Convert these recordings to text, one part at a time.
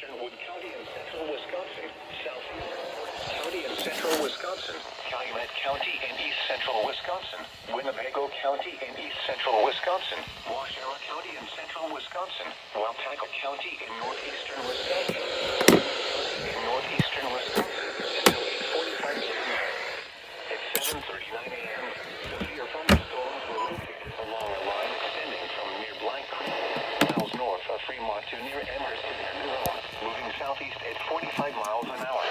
northeastern Wood County in central Wisconsin, southeastern Portage County in central Wisconsin, Calumet County in east central Wisconsin, Winnebago County in east central Wisconsin, Waushara County in central Wisconsin, Waupaca County in northeastern Wisconsin, in northeastern Wisconsin, until 8:45 p.m. At 7:39 a.m., severe thunderstorms were located along a line extending from near Blank Creek, miles north of Fremont to near Amherst in their new home, moving southeast at 45 miles an hour.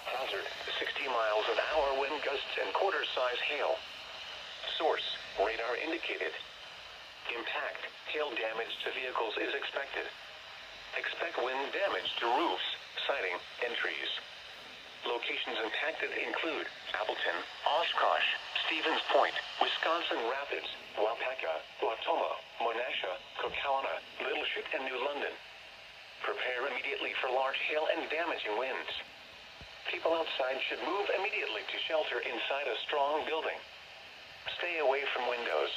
Hazard, 60 miles an hour wind gusts and quarter-size hail. Source, radar indicated. Impact, hail damage to vehicles is expected. Expect wind damage to roofs, siding, and trees. Locations impacted include Appleton, Oshkosh, Stevens Point, Wisconsin Rapids, Waupaca, Wautoma, Menasha, Coquelin, Little Chute, and New London. Prepare immediately for large hail and damaging winds. People outside should move immediately to shelter inside a strong building. Stay away from windows,